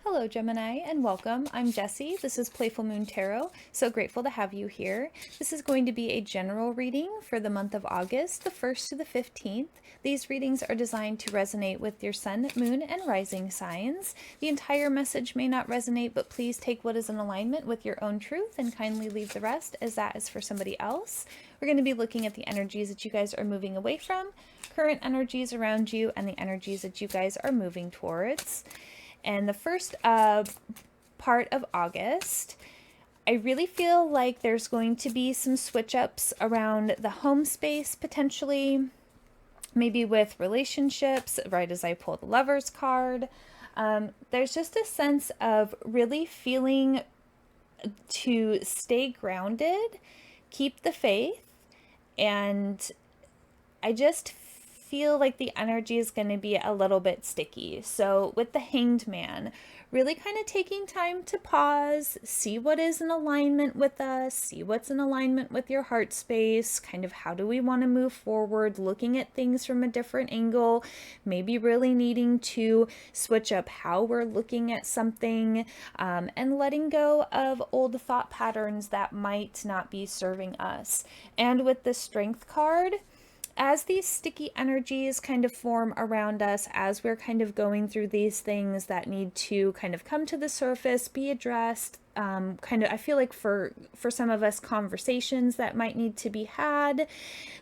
Hello, Gemini, and welcome. I'm Jessie. This is Playful Moon Tarot. So grateful to have you here. This is going to be a general reading for the month of August, the 1st to the 15th. These readings are designed to resonate with your sun, moon, and rising signs. The entire message may not resonate, but please take what is in alignment with your own truth and kindly leave the rest, as that is for somebody else. We're going to be looking at the energies that you guys are moving away from, current energies around you, and the energies that you guys are moving towards. And the first part of August, I really feel like there's going to be some switch ups around the home space potentially, maybe with relationships, right as I pull the Lover's card. There's just a sense of really feeling to stay grounded, keep the faith, and I just feel like the energy is going to be a little bit sticky. So with the Hanged Man, really kind of taking time to pause, see what is in alignment with us, see what's in alignment with your heart space, kind of how do we want to move forward, looking at things from a different angle, maybe really needing to switch up how we're looking at something, and letting go of old thought patterns that might not be serving us. And with the Strength card, as these sticky energies kind of form around us, as we're kind of going through these things that need to kind of come to the surface, be addressed, I feel like for some of us, conversations that might need to be had,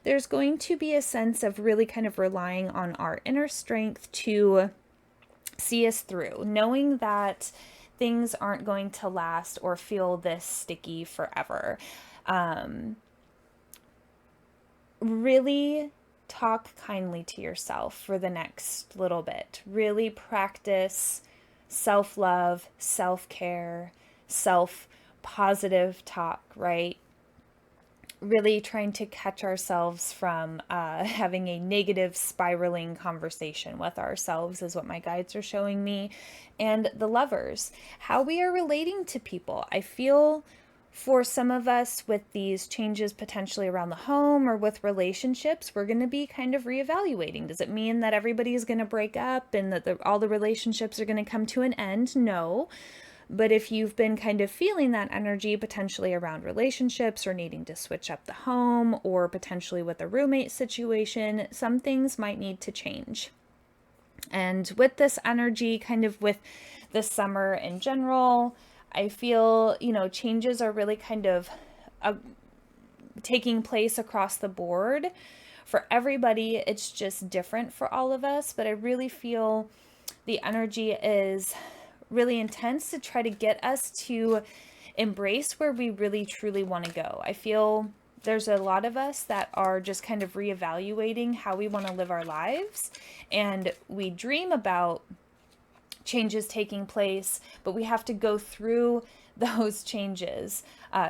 there's going to be a sense of really kind of relying on our inner strength to see us through, knowing that things aren't going to last or feel this sticky forever. Really talk kindly to yourself for the next little bit. Really practice self-love, self-care, self-positive talk, right? Really trying to catch ourselves from having a negative spiraling conversation with ourselves is what my guides are showing me. And the Lovers, how we are relating to people. I feel for some of us, with these changes potentially around the home or with relationships, we're going to be kind of reevaluating. Does it mean that everybody is going to break up and that all the relationships are going to come to an end? No. But if you've been kind of feeling that energy potentially around relationships or needing to switch up the home or potentially with a roommate situation, some things might need to change. And with this energy, kind of with the summer in general, I feel, changes are really kind of taking place across the board. For everybody, it's just different for all of us, but I really feel the energy is really intense to try to get us to embrace where we really truly want to go. I feel there's a lot of us that are just kind of reevaluating how we want to live our lives, and we dream about changes taking place, but we have to go through those changes.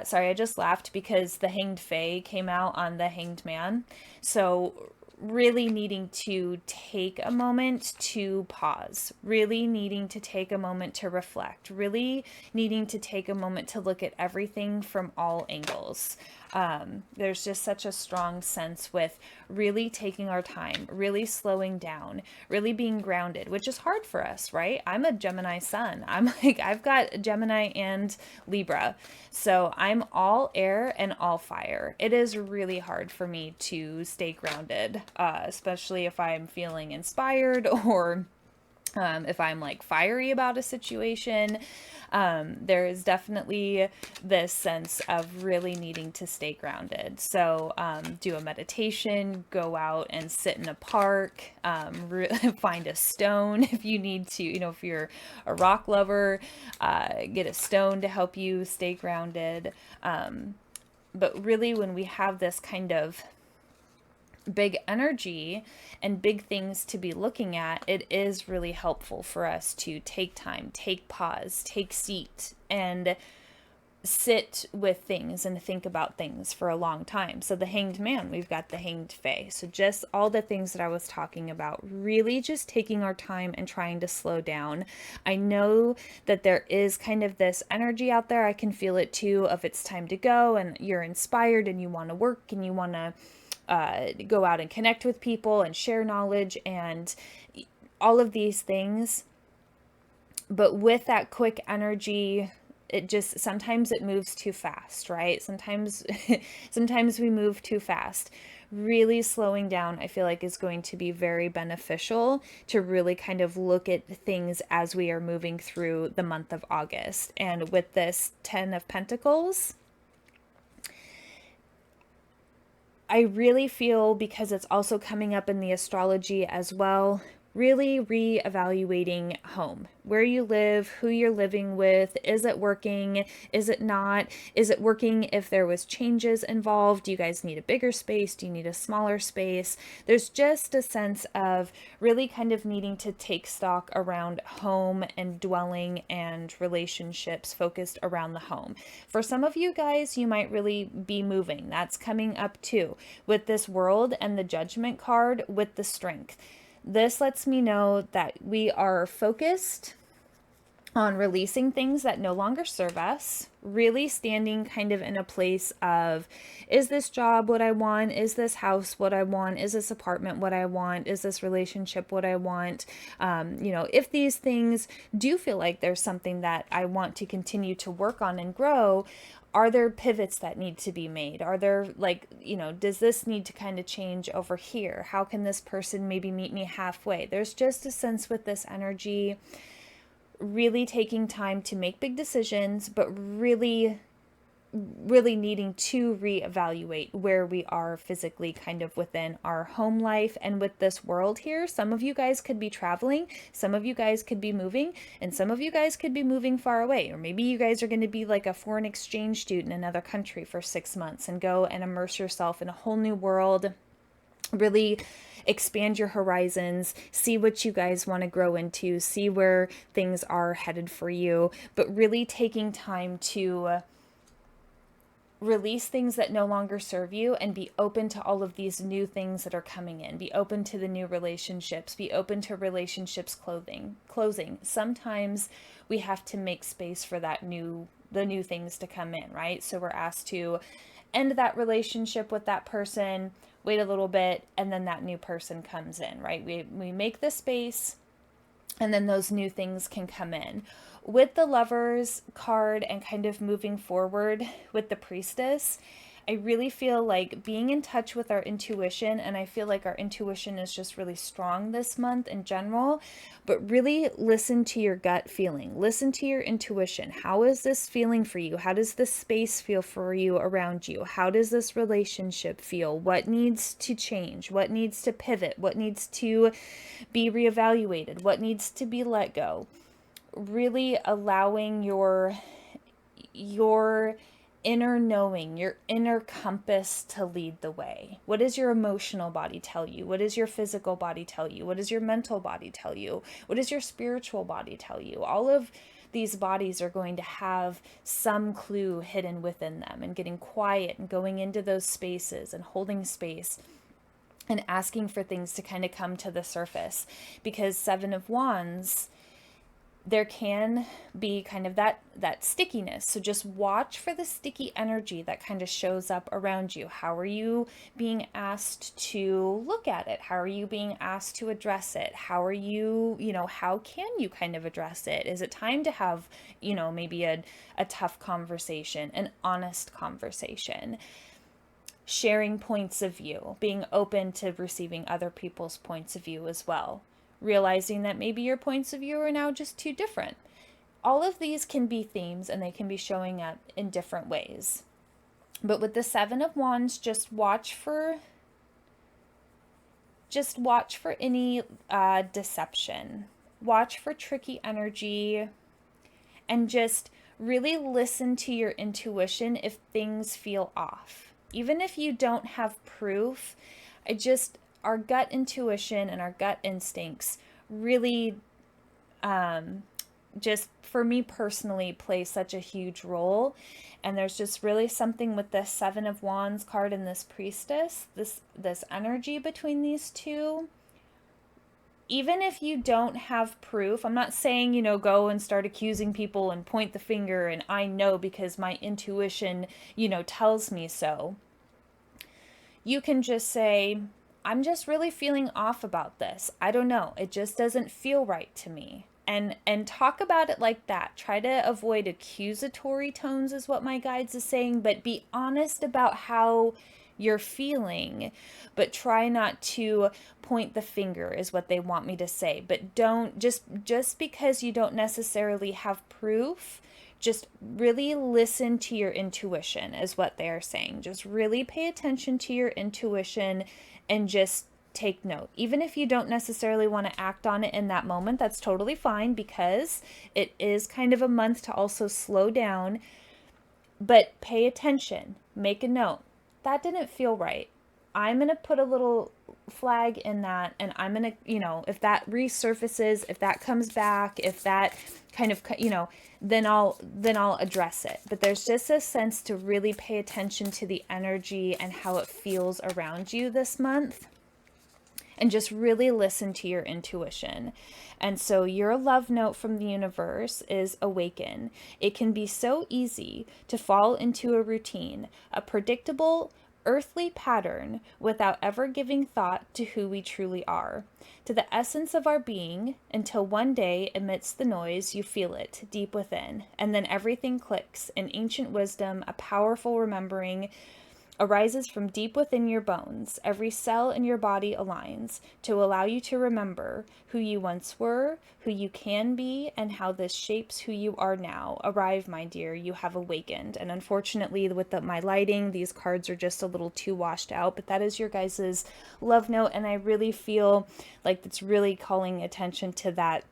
Sorry, I just laughed because the Hanged Fae came out on the Hanged Man. So really needing to take a moment to pause, really needing to take a moment to reflect, really needing to take a moment to look at everything from all angles. There's just such a strong sense with really taking our time, really slowing down, really being grounded, which is hard for us, right? I'm a Gemini sun. I've got Gemini and Libra. So I'm all air and all fire. It is really hard for me to stay grounded, especially if I'm feeling inspired or if I'm like fiery about a situation. There is definitely this sense of really needing to stay grounded. So do a meditation, go out and sit in a park, find a stone if you need to, if you're a rock lover, get a stone to help you stay grounded. But really, when we have this kind of big energy and big things to be looking at, it is really helpful for us to take time, take pause, take seat, and sit with things and think about things for a long time. So the Hanged Man, we've got the Hanged Fae. So just all the things that I was talking about, really just taking our time and trying to slow down. I know that there is kind of this energy out there. I can feel it too, of it's time to go and you're inspired and you want to work and you want to go out and connect with people and share knowledge and all of these things. But with that quick energy, it just, sometimes it moves too fast, right? Sometimes sometimes we move too fast. Really slowing down, I feel like, is going to be very beneficial to really kind of look at things as we are moving through the month of August. And with this 10 of Pentacles, I really feel, because it's also coming up in the astrology as well, really reevaluating home, where you live, who you're living with. Is it working? Is it not? Is it working if there was changes involved? Do you guys need a bigger space? Do you need a smaller space? There's just a sense of really kind of needing to take stock around home and dwelling and relationships focused around the home. For some of you guys, you might really be moving. That's coming up too, with this World and the Judgment card with the Strength. This lets me know that we are focused on releasing things that no longer serve us, really standing kind of in a place of, is this job what I want? Is this house what I want? Is this apartment what I want? Is this relationship what I want? If these things do feel like there's something that I want to continue to work on and grow, are there pivots that need to be made? Are there, does this need to kind of change over here? How can this person maybe meet me halfway? There's just a sense with this energy, really taking time to make big decisions, but really needing to reevaluate where we are physically kind of within our home life. And with this world here, some of you guys could be traveling, some of you guys could be moving, and some of you guys could be moving far away. Or maybe you guys are going to be like a foreign exchange student in another country for 6 months and go and immerse yourself in a whole new world. Really expand your horizons, see what you guys want to grow into, see where things are headed for you, but really taking time to release things that no longer serve you and be open to all of these new things that are coming in. Be open to the new relationships, be open to relationships closing. Sometimes we have to make space for the new things to come in, right? So we're asked to end that relationship with that person, wait a little bit, and then that new person comes in, right? We make the space, and then those new things can come in. With the Lovers card and kind of moving forward with the Priestess, I really feel like being in touch with our intuition, and I feel like our intuition is just really strong this month in general, but really listen to your gut feeling. Listen to your intuition. How is this feeling for you? How does this space feel for you around you? How does this relationship feel? What needs to change? What needs to pivot? What needs to be reevaluated? What needs to be let go? Really allowing your inner knowing, your inner compass to lead the way. What does your emotional body tell you? What does your physical body tell you? What does your mental body tell you? What does your spiritual body tell you? All of these bodies are going to have some clue hidden within them, and getting quiet and going into those spaces and holding space and asking for things to kind of come to the surface. Because Seven of Wands, there can be kind of that stickiness. So just watch for the sticky energy that kind of shows up around you. How are you being asked to look at it? How are you being asked to address it? How are you, how can you kind of address it? Is it time to have, maybe a tough conversation, an honest conversation? Sharing points of view, being open to receiving other people's points of view as well. Realizing that maybe your points of view are now just too different. All of these can be themes, and they can be showing up in different ways. But with the Seven of Wands, just watch for any deception. Watch for tricky energy, and just really listen to your intuition if things feel off. Even if you don't have proof, our gut intuition and our gut instincts really, just for me personally, play such a huge role. And there's just really something with this Seven of Wands card and this Priestess, this energy between these two. Even if you don't have proof, I'm not saying, go and start accusing people and point the finger and I know because my intuition, tells me so. You can just say, I'm just really feeling off about this. I don't know. It just doesn't feel right to me. and talk about it like that. Try to avoid accusatory tones is what my guides is saying, but be honest about how you're feeling, but try not to point the finger is what they want me to say. But don't just because you don't necessarily have proof, just really listen to your intuition is what they are saying. Just really pay attention to your intuition and just take note. Even if you don't necessarily want to act on it in that moment, that's totally fine, because it is kind of a month to also slow down. But pay attention, make a note. That didn't feel right. I'm going to put a little flag in that, and I'm going to, if that resurfaces, if that comes back, if that kind of, then I'll address it. But there's just a sense to really pay attention to the energy and how it feels around you this month, and just really listen to your intuition. And so your love note from the universe is awaken. It can be so easy to fall into a routine, a predictable, earthly pattern, without ever giving thought to who we truly are, to the essence of our being, until one day, amidst the noise, you feel it deep within, and then everything clicks. An ancient wisdom, a powerful remembering, arises from deep within your bones. Every cell in your body aligns to allow you to remember who you once were, who you can be, and how this shapes who you are now. Arrive, my dear, you have awakened. And unfortunately, with my lighting, these cards are just a little too washed out, but that is your guys' love note, and I really feel like it's really calling attention to that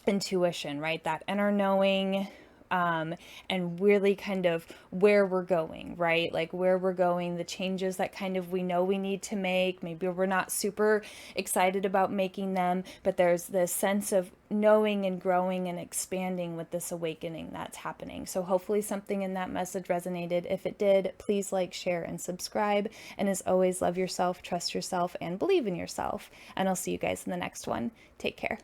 intuition, right? That inner knowing, and really kind of where we're going, right? Like where we're going, the changes that kind of we know we need to make. Maybe we're not super excited about making them, but there's this sense of knowing and growing and expanding with this awakening that's happening. So hopefully something in that message resonated. If it did, please like, share, and subscribe. And as always, love yourself, trust yourself, and believe in yourself. And I'll see you guys in the next one. Take care.